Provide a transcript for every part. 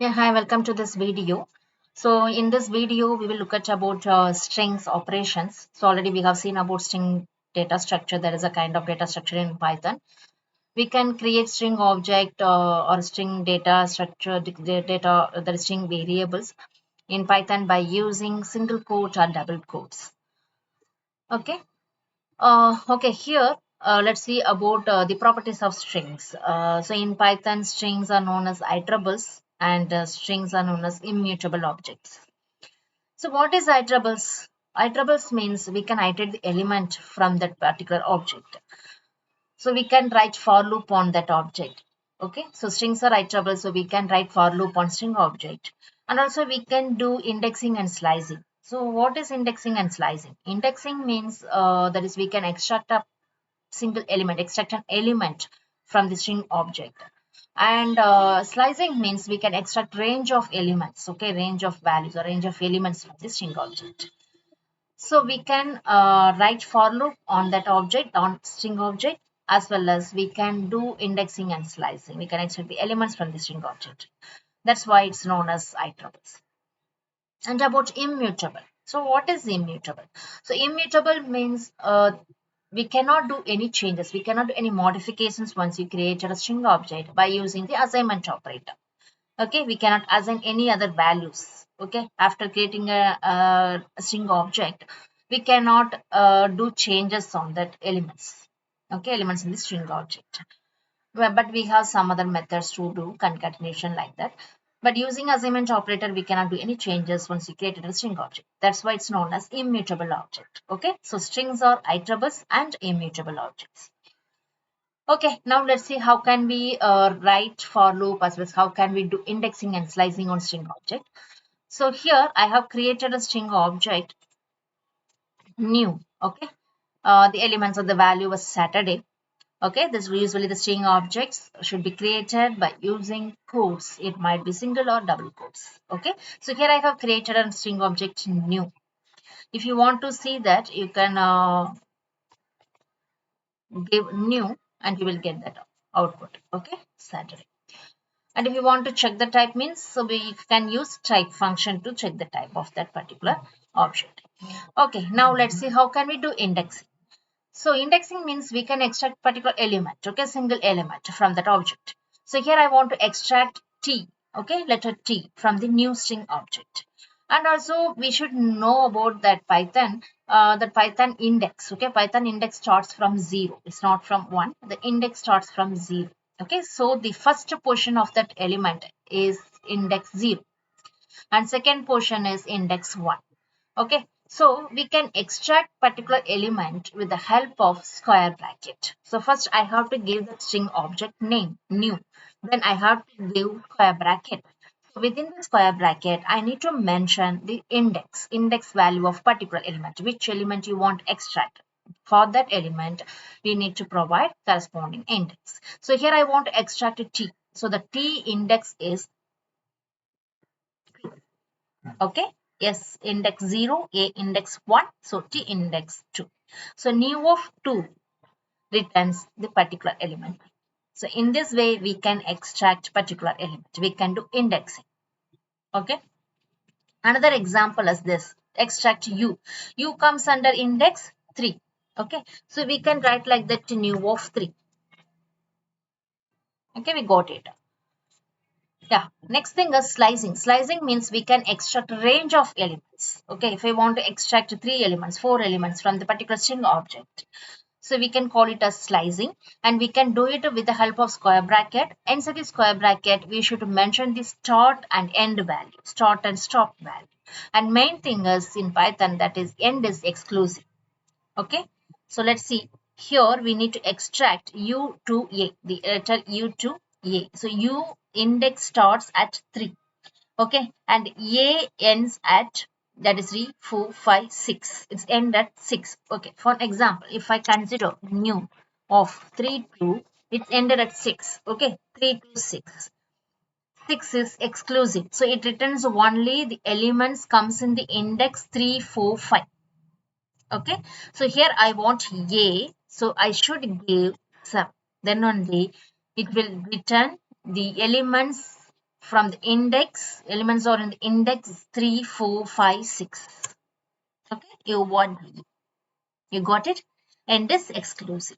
Yeah, hi, welcome to this video. So in this video, we will look at about strings operations. So already we have seen about string data structure. There is a kind of data structure in Python. We can create string object or string data structure, the data, the string variables in Python by using single quote or double quotes. Okay. Okay, here let's see about the properties of strings. So in Python, strings are known as iterables and strings are known as immutable objects. So what is iterables? Iterables means we can iterate the element from that particular object. So we can write for loop on that object. Okay, so strings are iterable, so we can write for loop on string object. And also we can do indexing and slicing. So what is indexing and slicing? Indexing means that is we can extract a single element, extract an element from the string object. And slicing means we can extract range of elements, okay, range of values or range of elements from the string object. So we can write for loop on that object, on string object, as well as we can do indexing and slicing. We can extract the elements from the string object. That's why it's known as iterables. And about immutable. So what is immutable? So immutable means we cannot do any changes. We cannot do any modifications once you created a string object by using the assignment operator. Okay, we cannot assign any other values. Okay, after creating a string object, we cannot do changes on that elements. Okay, elements in the string object. But we have some other methods to do concatenation like that. But using assignment operator, we cannot do any changes once we created a string object. That's why it's known as immutable object. Okay, so strings are iterables and immutable objects. Okay, now let's see how can we write for loop as well as how can we do indexing and slicing on string object. So here I have created a string object new. Okay, the elements of the value was Saturday. Okay, this usually the string objects should be created by using quotes. It might be single or double quotes. Okay, so here I have created a string object new. If you want to see that, you can give new and you will get that output. Okay, Saturday. And if you want to check the type means, so we can use type function to check the type of that particular object. Okay, now let's see how can we do indexing. So indexing means we can extract particular element, okay, single element from that object. So here I want to extract T, okay, letter T from the new string object. And also we should know about that Python index, okay, Python index starts from 0. It's not from 1. The index starts from 0. Okay, so the first portion of that element is index 0 and second portion is index 1. Okay, so we can extract particular element with the help of square bracket. So first I have to give the string object name new. Then I have to give square bracket. So within the square bracket, I need to mention the index value of particular element, which element you want to extract. For that element, we need to provide corresponding index. So here I want to extract a T. So the T index is okay, yes, index 0, A index 1, so T index 2. So new of 2 returns the particular element. So in this way, we can extract particular element. We can do indexing. Okay. Another example is this. Extract U. U comes under index 3. Okay. So we can write like that new of 3. Okay, we got it. Yeah, next thing is slicing. Slicing means we can extract a range of elements. Okay, if I want to extract 3 elements, 4 elements from the particular string object. So we can call it as slicing and we can do it with the help of square bracket. Inside the square bracket, we should mention the start and end value, start and stop value. And main thing is in Python that is end is exclusive. Okay, so let's see. Here we need to extract U to A, the letter U to A. So U index starts at 3. Okay, and A ends at that is 3, 4, 5, 6. It's end at 6. Okay, for example, if I consider new of 3 to it's ended at 6. Okay, 3 to 6. 6 is exclusive. So it returns only the elements comes in the index 3, 4, 5. Okay, so here I want A, so I should give sum. Then only it will return the elements from the index, elements are in the index 3, 4, 5, 6. Okay, you got it? And this exclusive.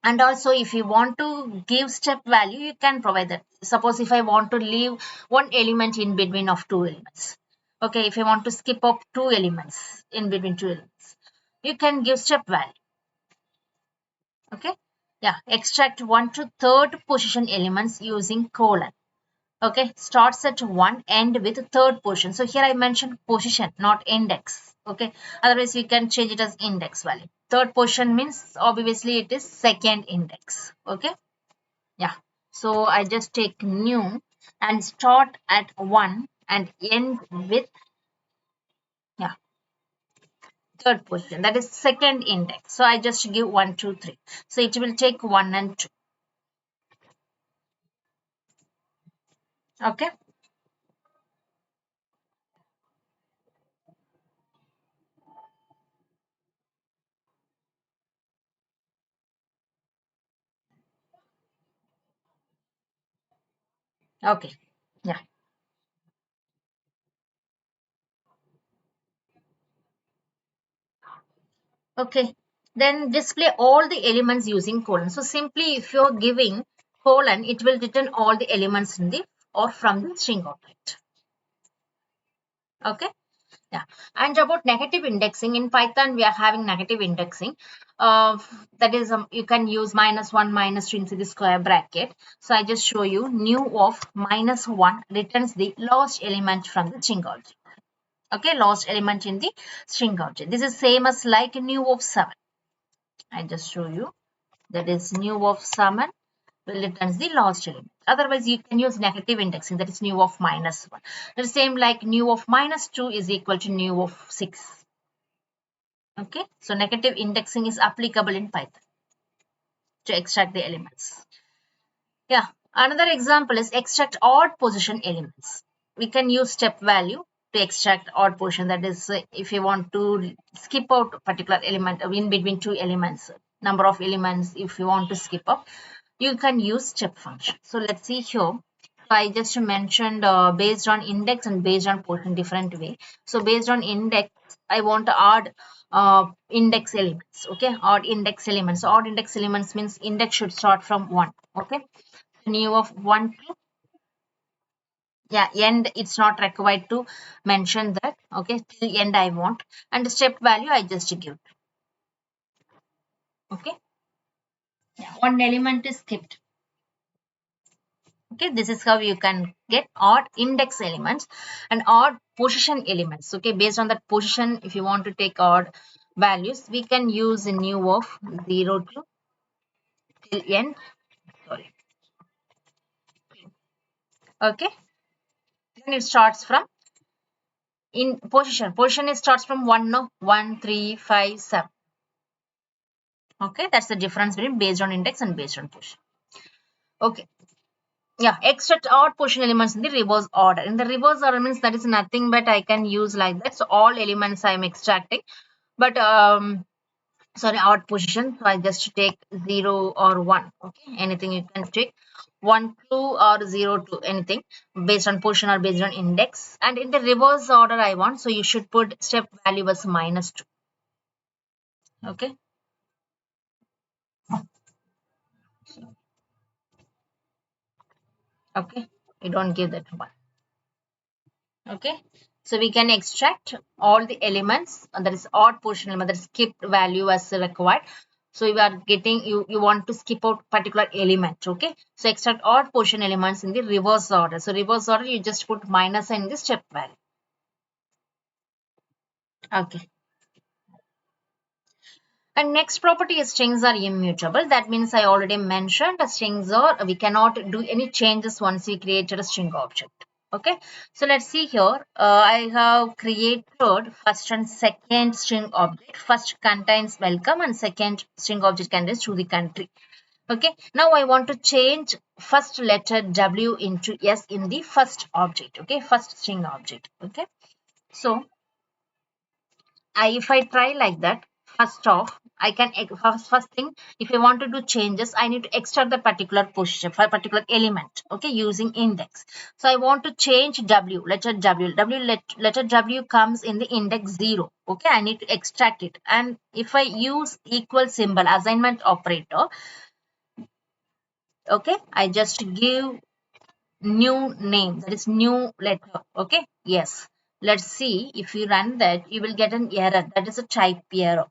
And also if you want to give step value, you can provide that. Suppose if I want to leave one element in between of two elements. Okay, if I want to skip up two elements in between two elements, you can give step value. Okay, yeah, extract 1 to 3rd position elements using colon. Okay, starts at 1, end with third position. So here I mentioned position, not index. Okay, otherwise you can change it as index value. Third position means obviously it is second index. Okay, yeah. So I just take new and start at 1 and end with, yeah, third position. That is second index. So I just give 1, 2, 3. So it will take 1 and 2. Okay. Okay. Yeah. Okay, then display all the elements using colon. So simply if you're giving colon, it will return all the elements in the or from the string object. Okay, yeah. And about negative indexing, in Python we are having negative indexing. That is, you can use -1, -2 into the square bracket. So I just show you new of -1 returns the last element from the string object. Okay, last element in the string object. This is same as like new of 7. I just show you. That is new of summon will returns the last element. Otherwise, you can use negative indexing, that is new of -1. The same like new of -2 is equal to new of 6. Okay, so negative indexing is applicable in Python to extract the elements. Yeah, another example is extract odd position elements. We can use step value to extract odd position. That is, if you want to skip out a particular element in between two elements, number of elements, if you want to skip up, you can use step function. So let's see here. I just mentioned based on index and based on position different way. So based on index, I want to add index elements. Okay, odd index elements. So odd index elements means index should start from 1. Okay, new of 1 to, yeah, end, it's not required to mention that. Okay, till end I want, and the step value I just give. Okay, yeah, one element is skipped. Okay, this is how you can get odd index elements and odd position elements. Okay, based on that position, if you want to take odd values, we can use a new of 0 to till end. Sorry. Okay, then it starts from in position. Position it starts from 1, no, 1, 3, 5, 7. Okay, that's the difference between based on index and based on position. Okay, yeah, extract odd position elements in the reverse order. In the reverse order means that is nothing but I can use like that. So all elements I am extracting, but sorry, odd position. So I just take 0 or 1. Okay, anything you can take 1, 2 or 0 to anything based on position or based on index. And in the reverse order I want, so you should put step value as -2. Okay. Okay, you don't give that one. Okay, so we can extract all the elements, that is odd position element, that is skipped value as required. So you are getting, you want to skip out particular element. Okay, so extract odd position elements in the reverse order. So reverse order, you just put minus in the step value. Okay, and next property is strings are immutable. That means I already mentioned the strings are, we cannot do any changes once we created a string object. Okay, so let's see here. I have created first and second string object. First contains welcome and second string object contains to the country. Okay, now I want to change first letter W into S in the first object. Okay, first string object. Okay, so if I try like that, first off, I can first thing, if I want to do changes, I need to extract the particular position for a particular element, okay, using index. So I want to change w, letter w, letter w comes in the index 0, okay. I need to extract it, and if I use equal symbol assignment operator, okay, I just give new name, that is new letter, okay. Yes, let's see, if you run that, you will get an error, that is a type error,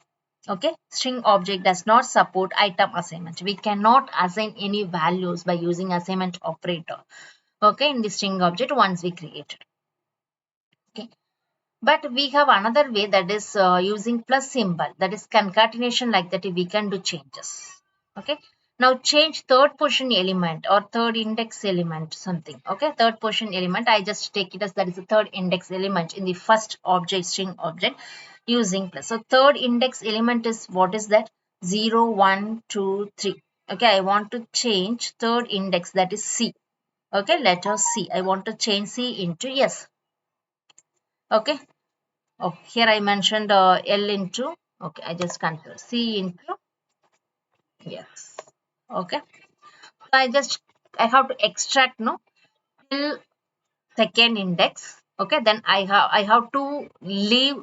okay. String object does not support item assignment. We cannot assign any values by using assignment operator, okay, in the string object once we create it, okay. But we have another way, that is using plus symbol, that is concatenation. Like that we can do changes, okay. Now change third position element or third index element something, okay. Third position element, I just take it as that is the third index element in the first object, string object, using plus. So third index element is, what is that? 0 1 2 3, okay. I want to change third index, that is C, okay, letter C. I want to change C into yes, okay. Oh, here I mentioned L into, okay, I just consider C into, yes, okay. So I have to extract, no, till second index, okay. Then I have to leave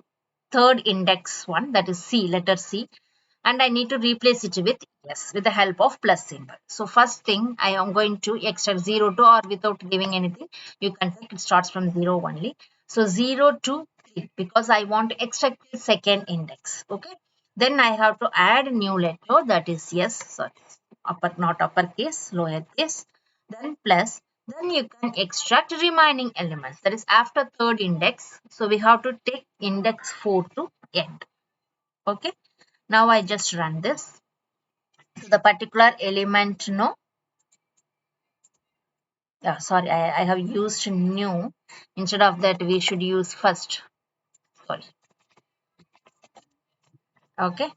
third index one, that is C, letter C, and I need to replace it with yes, with the help of plus symbol. So first thing, I am going to extract 0 to, or without giving anything, you can take it starts from 0 only. So 0 to 3, because I want to extract the second index, okay. Then I have to add a new letter, that is yes, sorry, upper, not uppercase, lowercase, then plus. Then you can extract remaining elements, that is after third index. So we have to take index 4 to end, okay. Now I just run this. So the particular element, no, yeah, sorry, I have used new. Instead of that, we should use first. Sorry. Okay.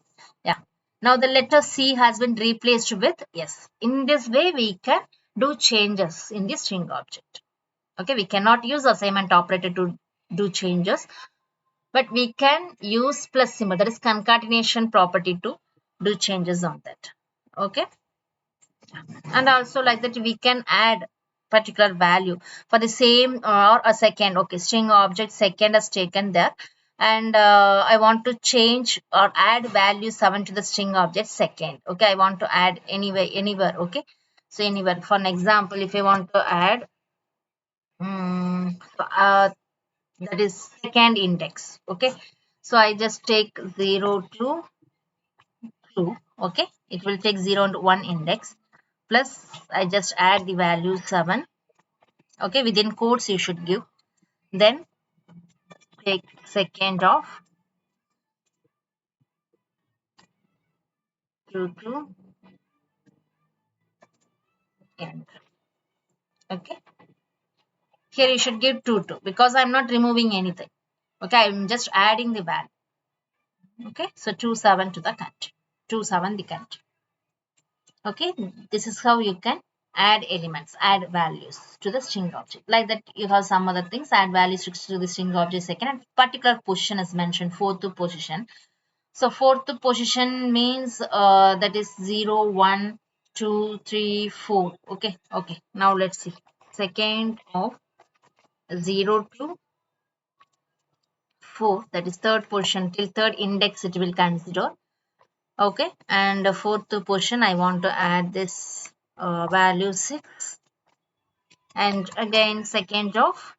Yeah. Now the letter C has been replaced with yes. In this way, we can do changes in the string object. Okay. We cannot use assignment operator to do changes, but we can use plus symbol, that is concatenation property, to do changes on that. Okay. And also like that we can add particular value for the same or a second, okay. String object second is taken there, and I want to change or add value 7 to the string object second, okay. I want to add anywhere, okay. So anywhere, for an example, if I want to add that is second index, okay. So I just take 0 to 2, okay. It will take 0 and 1 index, plus I just add the value 7, okay. Within quotes you should give, then take second of 2 to end, okay. Here you should give 2 2, because I'm not removing anything, okay. I'm just adding the value, okay. So 2 7 to the country, 2 7 the country, okay. This is how you can add elements, add values to the string object. Like that you have some other things, add values to the string object second, and particular position is mentioned, fourth position. So fourth position means that is 0 1 2 3 4, okay. Okay, now let's see, second of 0 to 4, that is third position, till third index it will consider, okay. And the fourth position I want to add this value 6, and again second of,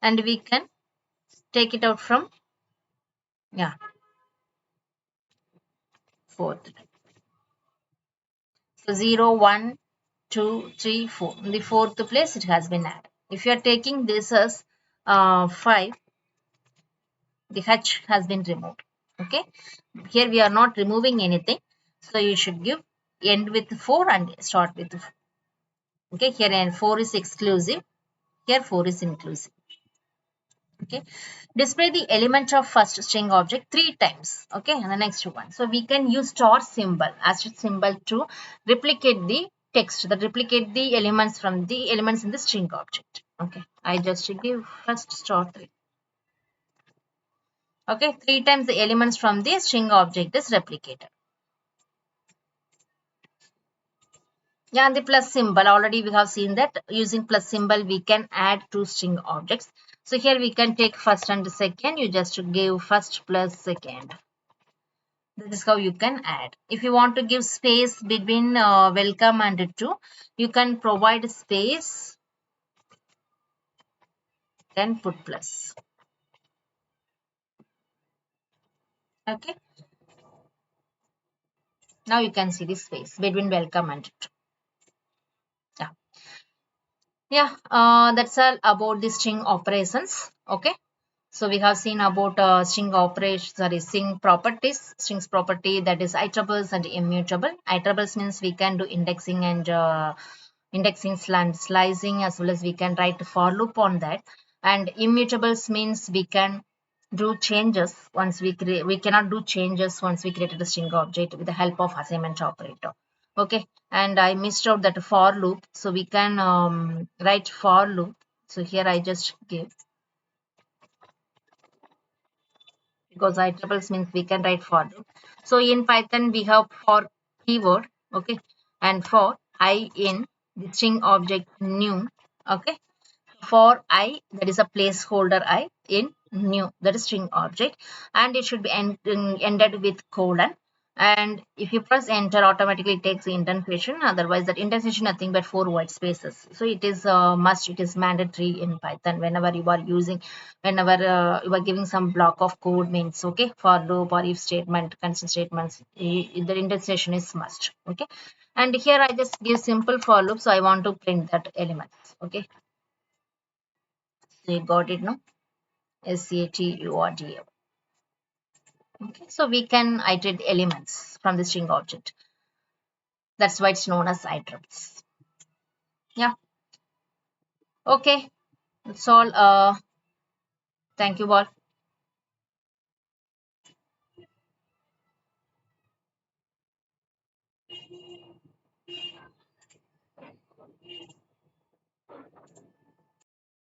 and we can take it out from, yeah, fourth. So 0 1 2 3 4, in the fourth place it has been added. If you are taking this as 5, the h has been removed, okay. Here we are not removing anything, so you should give end with 4 and start with 4, okay. Here and 4 is exclusive, here 4 is inclusive, okay. Display the element of first string object 3 times, okay. And the next one, so we can use star symbol, asterisk symbol, to replicate the text, that replicate the elements from the elements in the string object, okay. I just give first star 3, Okay, 3 times the elements from the string object is replicated. Yeah, and the plus symbol, already we have seen that using plus symbol we can add two string objects. So here we can take first and second. You just give first plus second. This is how you can add. If you want to give space between welcome and to, you can provide space, then put plus. Okay. Now you can see the space between welcome and to. Yeah. Yeah. That's all about the string operations. Okay. So we have seen about string operations, sorry, string properties, strings property, that is iterables and immutable. Iterables means we can do indexing and indexing slicing, as well as we can write for loop on that. And immutables means we can do changes once we create. We cannot do changes once we created a string object with the help of assignment operator. Okay, and I missed out that for loop, so we can write for loop. So here I just give, because iterables means we can write for loop. So in Python we have for keyword, okay, and for I in the string object new, okay. For I, that is a placeholder I in new, that is string object, and it should be ended with colon. And if you press enter, automatically it takes the indentation. Otherwise, that indentation nothing but 4 white spaces. So it is must, it is mandatory in Python whenever you are using, whenever you are giving some block of code means, okay, for loop or if statement, constant statements, the indentation is must, okay. And here I just give simple for loop, so I want to print that elements, okay. So you got it, no? SATURDA. Okay, so we can iterate elements from the string object. That's why it's known as iterables. Yeah. Okay. That's all. Thank you all.